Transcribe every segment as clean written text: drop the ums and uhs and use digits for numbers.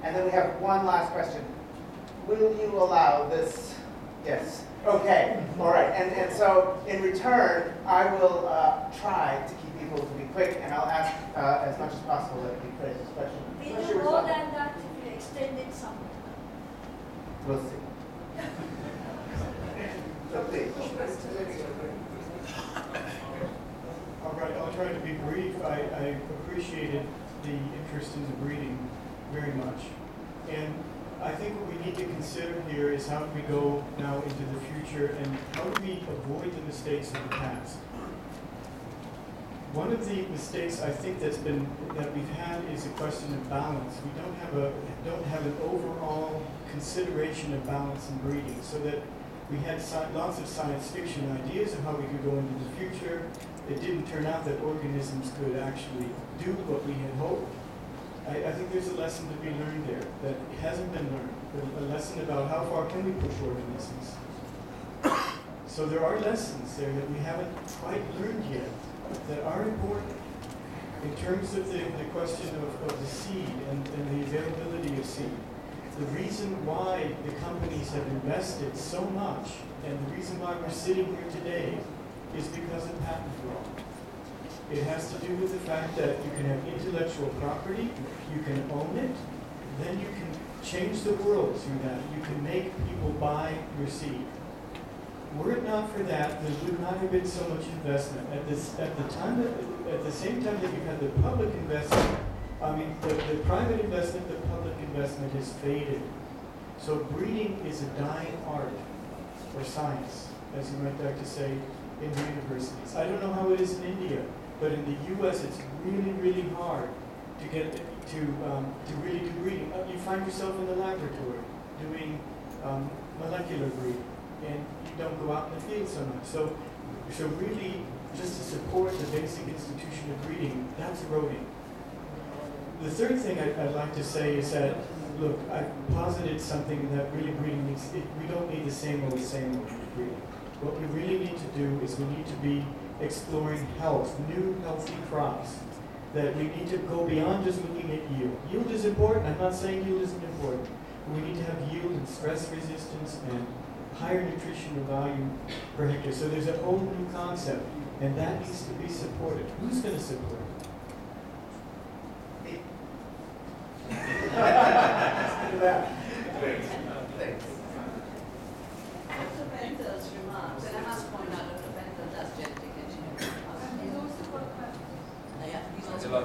And then we have one last question. Will you allow this? Yes. Okay. All right. And so in return, I will try to keep people to be quick, and I'll ask as much as possible that we phrase this question. We do more than that if we extend it some. We'll see. So please. All right, I'll try to be brief. I appreciated the interest in the breeding very much. And I think what we need to consider here is how do we go now into the future and how do we avoid the mistakes of the past. One of the mistakes I think that we've had is a question of balance. We don't have an overall consideration of balance in breeding, so that we had lots of science fiction ideas of how we could go into the future. It didn't turn out that organisms could actually do what we had hoped. I think there's a lesson to be learned there that hasn't been learned, a lesson about how far can we push organisms. So there are lessons there that we haven't quite learned yet that are important. In terms of the question of the seed and the availability of seed, the reason why the companies have invested so much and the reason why we're sitting here today is because of patent law. It has to do with the fact that you can have intellectual property, you can own it, then you can change the world through that. You can make people buy your seed. Were it not for that, there would not have been so much investment. At the same time that you had the public investment, the private investment, the public investment has faded. So breeding is a dying art, or science, as you might like to say, in the universities. I don't know how it is in India, but in the U.S. it's really, really hard to get to really do breeding. You find yourself in the laboratory doing molecular breeding, and you don't go out in the field so much. So really, just to support the basic institution of breeding, that's eroding. The third thing I'd like to say is that, look, I've posited something that really breeding needs. We don't need the same old breeding. What we really need to do is we need to be exploring health, new healthy crops, that we need to go beyond just looking at yield. Yield is important. I'm not saying yield isn't important. We need to have yield and stress resistance and higher nutritional value per hectare. So there's a whole new concept, and that needs to be supported. Who's going to support it? Thanks. Dr. Bentel's remarks, and I must point out Dr. Bentel does genetic engineering. He's also got Yeah, he's also I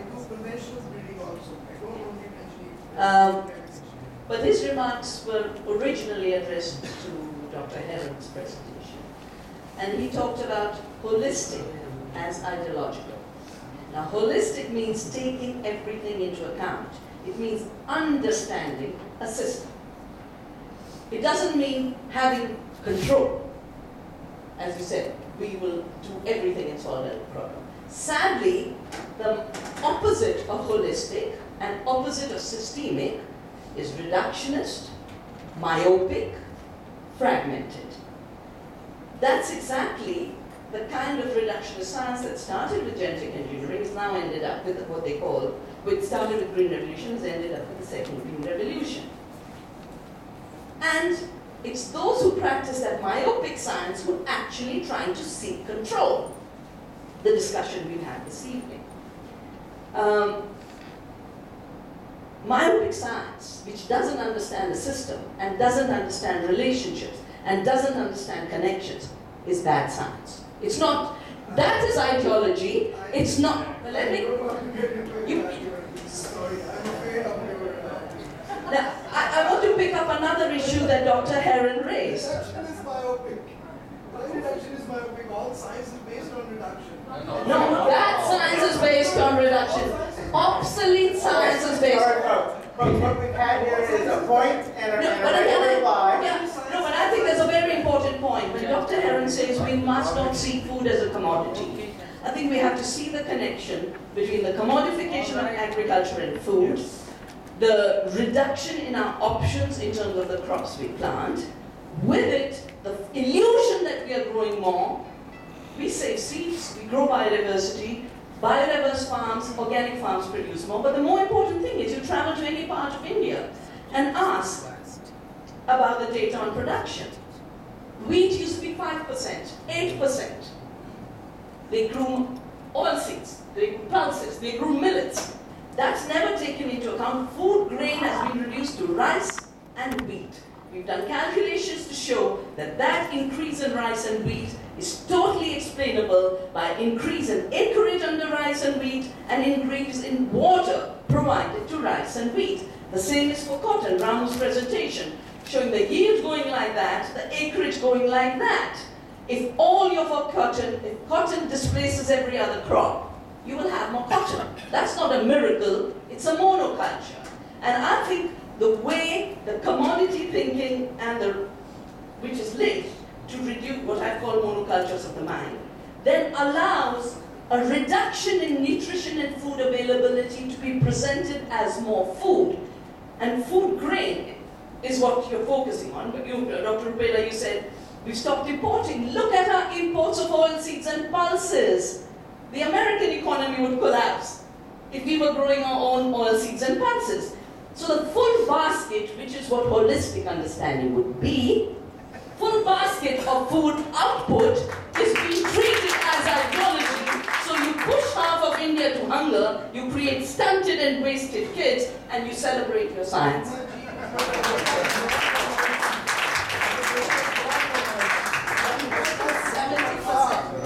do conventional breeding also. I don't only mention but his remarks were originally addressed to Dr. Heron's presentation. And he talked about holistic as ideological. Now, holistic means taking everything into account. It means understanding a system. It doesn't mean having control. As you said, we will do everything and solve every problem. Sadly, the opposite of holistic and opposite of systemic is reductionist, myopic, fragmented. That's exactly the kind of reductionist science that started with genetic engineering has now ended up with what they call, which started with Green Revolution, has ended up with the second Green Revolution. And it's those who practice that myopic science who are actually trying to seek control. The discussion we've had this evening. Myopic science, which doesn't understand the system and doesn't understand relationships and doesn't understand connections, is bad science. It's not, that is ideology, it's not, well, let me, sorry, I'm afraid of your... now, I want to pick up another issue that Dr. Heron raised. Reduction is myopic. Reduction is myopic. All science is based on reduction. No, that science is based on reduction. Obsolete science is based on... Folks, what we've had here is a point and a reply. No, but I think there's a very important point. When Dr. Heron says we must not see food as a commodity, I think we have to see the connection between the commodification of agriculture and food, the reduction in our options in terms of the crops we plant, with it, the illusion that we are growing more. We save seeds, we grow biodiversity, biodiverse farms, organic farms produce more. But the more important thing is you travel to any part of India and ask about the data on production. Wheat used to be 5%, 8%. They grew oilseeds, they grew pulses, they grew millets. That's never taken into account. Food grain has been reduced to rice and wheat. We've done calculations to show that that increase in rice and wheat is totally explainable by increase in acreage under rice and wheat and increase in water provided to rice and wheat. The same is for cotton. Ramu's presentation showing the yield going like that, the acreage going like that. If all your cotton, if cotton displaces every other crop, you will have more cotton. That's not a miracle, it's a monoculture. And I think the way the commodity thinking and which is linked to reduce what I call monocultures of the mind, then allows a reduction in nutrition and food availability to be presented as more food. And food grain is what you're focusing on. But you, Dr. Rupela, you said, we've stopped importing. Look at our imports of oilseeds and pulses. The American economy would collapse if we were growing our own oilseeds and pulses. So the full basket, which is what holistic understanding would be, full basket of food output is being treated as ideology. So you push half of India to hunger, you create stunted and wasted kids, and you celebrate your science.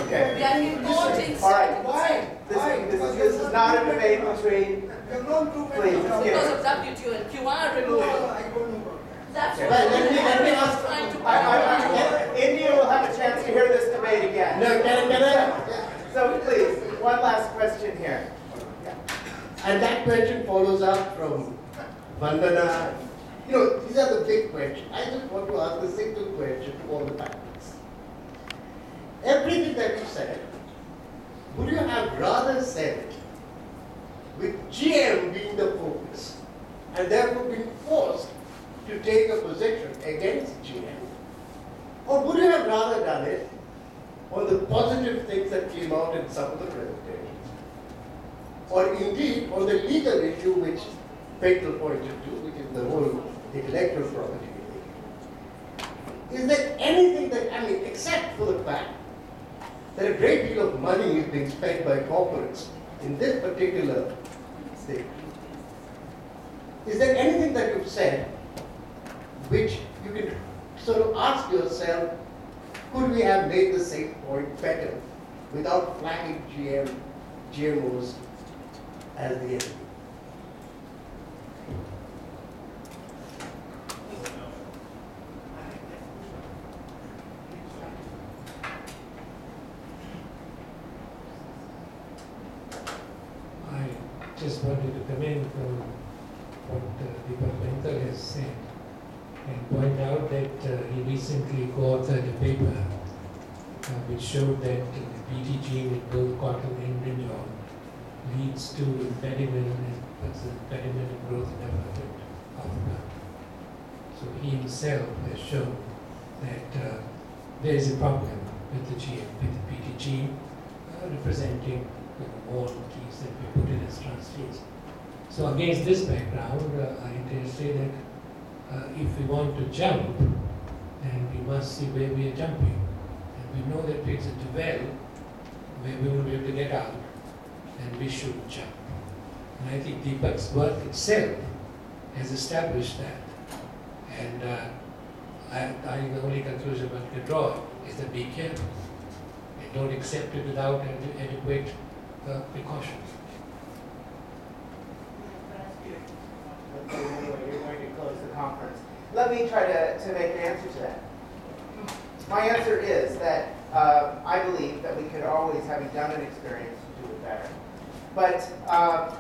Okay. We are importing. All right. Why? This is not a debate between. Please, Because of WTO and QR removal. I don't know about that. That's Okay. what Let me ask. trying to India will have a chance to hear this debate again. No, can I? So please, one last question here. And that question follows up from Vandana. You know, these are the big questions. I just want to ask a single question to all the panelists. Everything that you said, would you have rather said it with GM being the focus and therefore being forced to take a position against GM? Or would you have rather done it on the positive things that came out in some of the presentations? Or indeed on the legal issue which Paitel pointed to, which is the whole intellectual property issue. Is there anything that, I mean, except for the fact that a great deal of money is being spent by corporates in this particular state, is there anything that you've said which you can sort of ask yourself, could we have made the same point better without flagging GMOs as the enemy? I just wanted to come in from what Deepak Bental has said and point out that he recently co-authored a paper which showed that the BTG with both cotton and brinjal leads to impediment and growth and development of the plant. So he himself has shown that there is a problem with the BTG representing more trees that we put in as transgenes. So against this background, I intend to say that if we want to jump, then we must see where we are jumping. And we know that it's a well where we won't be able to get out, and we should jump. And I think Deepak's work itself has established that. And I think the only conclusion one can draw is that be careful and don't accept it without adequate precautions. You're going to close the conference. Let me try to make an answer to that. My answer is that I believe that we could always, having done an experience, do it better. But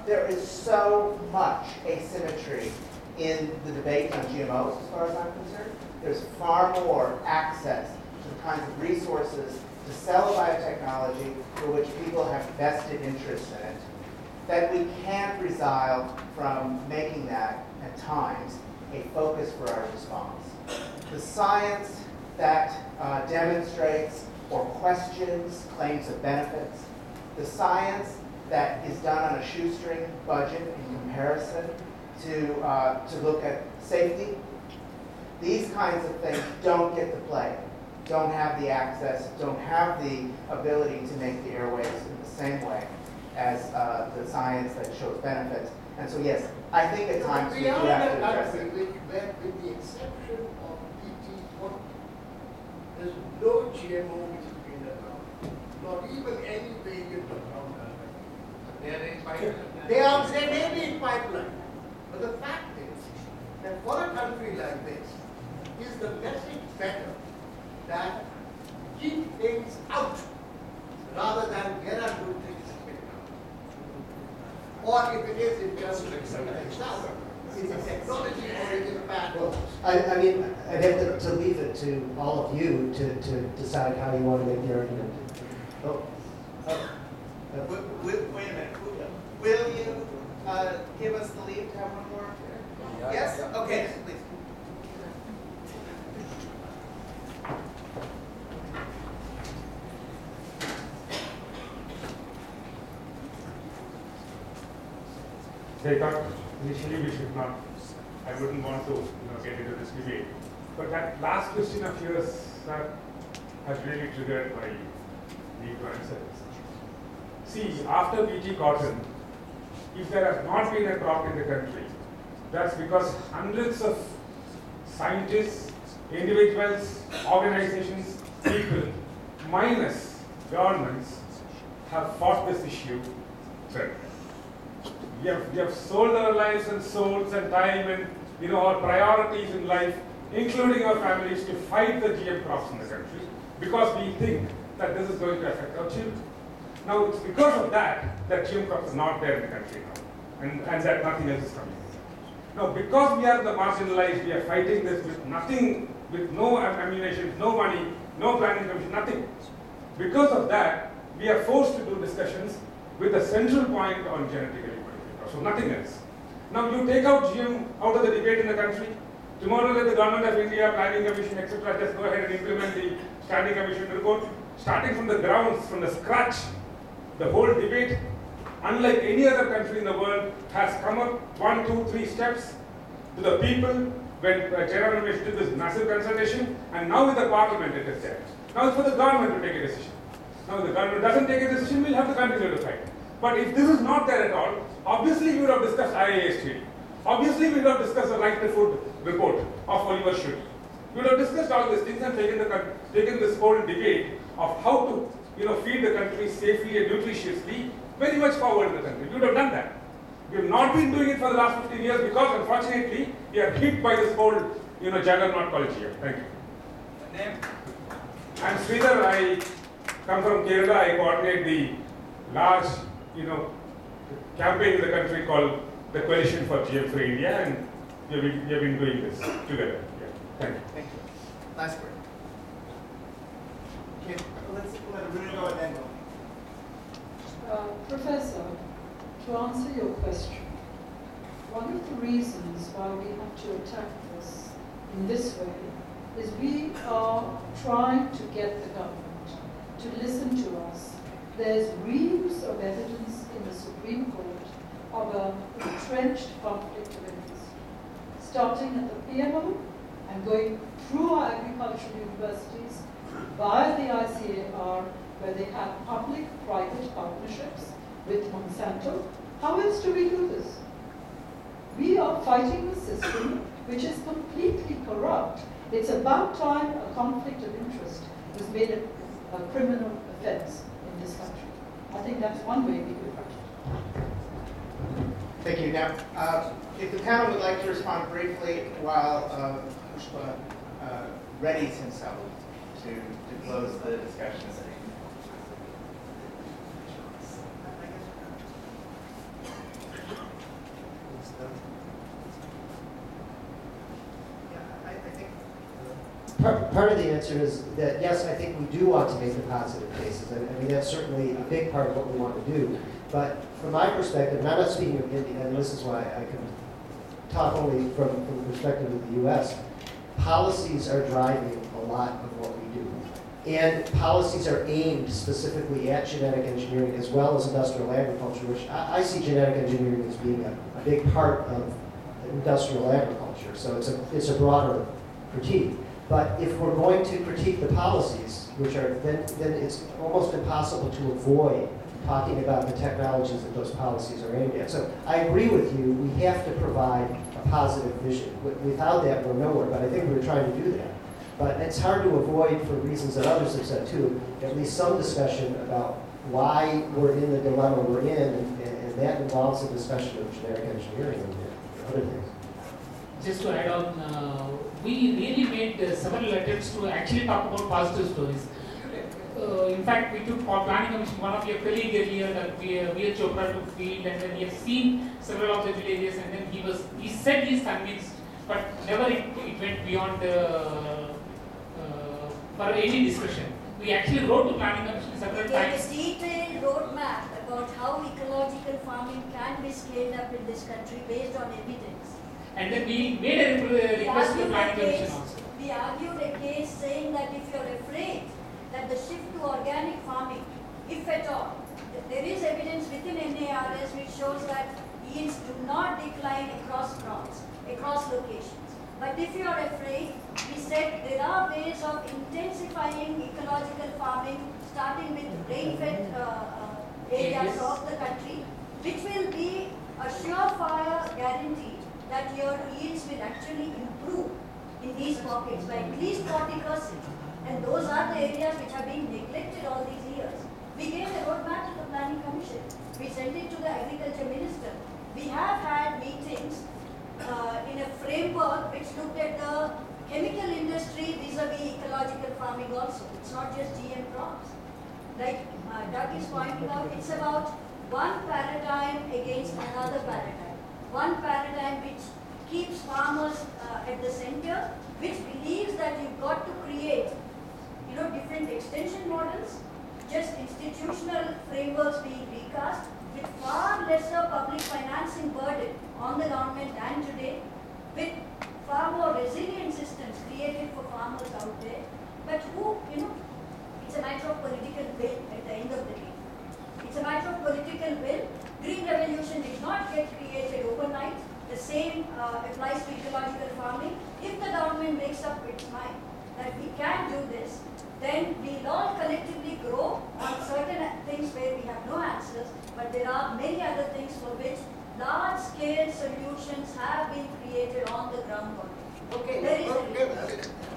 there is so much asymmetry in the debate on GMOs, as far as I'm concerned. There's far more access to the kinds of resources to sell a biotechnology for which people have vested interest in it, that we can't resile from making that, at times, a focus for our response. The science that demonstrates or questions claims of benefits, the science that is done on a shoestring budget in comparison to look at safety. These kinds of things don't get to play, don't have the access, don't have the ability to make the airways in the same way as the science that shows benefits. And so yes, I think at times we do have to address it. With the exception of ET1, there's no GMO which has been around, not even any variant of Roundup. They may be in pipeline, but the fact is that for a country like this, is the message better that keep things out rather than get a good things in out? Or if it is in terms of itself, is it technology or is it bad? Well, I mean, I'd have to leave it to all of you to decide how you want to make the argument. Wait a minute. Will you give us the leave to have one more? Yes? Okay, please. They thought initially we should not, I wouldn't want to get into this debate. But that last question of yours has really triggered my need to answer this. See, after BT Cotton, if there has not been a crop in the country, that's because hundreds of scientists, individuals, organizations, people, minus governments, have fought this issue. We have sold our lives and souls and time and our priorities in life, including our families, to fight the GM crops in the country because we think that this is going to affect our children. Now it's because of that GM crops are not there in the country now, and that nothing else is coming. Now because we are the marginalized, we are fighting this with nothing, with no ammunition, no money, no planning commission, nothing. Because of that, we are forced to do discussions with a central point on genetically modified crops, so nothing else. Now you take out GM out of the debate in the country. Tomorrow let the Government of India, Planning Commission, etc. just go ahead and implement the Standing Commission report, starting from the grounds, from the scratch. The whole debate, unlike any other country in the world, has come up 1, 2, 3 steps to the people when General Ramesh did this massive consultation, and now with the Parliament it is there. Now it's for the government to take a decision. Now if the government doesn't take a decision, we'll have to continue to fight. But if this is not there at all, obviously we would have discussed IAS theory. Obviously we would have discussed the Right to Food report of Oliver Schutt. We would have discussed all these things and taken this whole debate of how to feed the country safely and nutritiously very much forward in the country. We would have done that. We have not been doing it for the last 15 years because unfortunately we are hit by this whole juggernaut called GM. Thank you. Name? I'm Sridhar. I come from Kerala. I coordinate the large campaign in the country called the Coalition for GM Free India, and we have been doing this together. Yeah. Thank you. Thank you. Last word. Okay, let's let Aruna go and then go. Professor, to answer your question, one of the reasons why we have to attack this in this way is we are trying to get the government to listen to us. There's reams of evidence in the Supreme Court of an entrenched conflict of interest, starting at the PMO and going through our agricultural universities via the ICAR, where they have public-private partnerships with Monsanto. How else do we do this? We are fighting a system which is completely corrupt. It's about time a conflict of interest was made a criminal offense in this country. I think that's one way we could fight it. Thank you. Now, if the panel would like to respond briefly while Pushpa readies himself to close the discussion. Part of the answer is that, yes, I think we do want to make the positive cases. I mean, that's certainly a big part of what we want to do. But from my perspective, and I'm not speaking of India, and this is why I can talk only from the perspective of the U.S., policies are driving a lot of what we do. And policies are aimed specifically at genetic engineering as well as industrial agriculture, which I see genetic engineering as being a big part of industrial agriculture. So it's a broader critique. But if we're going to critique the policies, which are then it's almost impossible to avoid talking about the technologies that those policies are aimed at. So I agree with you. We have to provide a positive vision. Without that, we're nowhere. But I think we're trying to do that. But it's hard to avoid, for reasons that others have said too, at least some discussion about why we're in the dilemma we're in, and that involves a discussion of genetic engineering and other things. Just to add on, we really made several attempts to actually talk about positive stories. In fact, we took for planning commission, one of your colleagues earlier, that we had Chopra to field, and then we have seen several of the villages, and then he said he's convinced, but never it went beyond for any discussion. We actually wrote to planning commission several times. There is a detailed roadmap about how ecological farming can be scaled up in this country based on evidence. And then we made a request to planning commission also. We argued a case saying that if you're afraid that the shift to organic farming, if at all, there is evidence within NARS which shows that yields do not decline across crops, across locations. But if you are afraid, we said there are ways of intensifying ecological farming, starting with rain-fed areas of the country, which will be a surefire guarantee that your yields will actually improve in these pockets by at least 40%. And those are the areas which have been neglected all these years. We gave a roadmap to the Planning Commission. We sent it to the Agriculture Minister. We have had meetings in a framework which looked at the chemical industry vis-a-vis ecological farming also. It's not just GM crops. Like Doug is pointing out, it's about one paradigm against another paradigm. One paradigm which keeps farmers at the center, which believes that you've got to create, different extension models, just institutional frameworks being recast, with far lesser public financing burden on the government than today, with far more resilient systems created for farmers out there. But it's a matter of political will at the end of the day. It's a matter of political will. Green revolution did not get created overnight. The same applies to ecological farming. If the government makes up its mind that we can do this, then we'll all collectively grow on certain things where we have no answers, but there are many other things for which large-scale solutions have been created on the ground already. Okay, There is a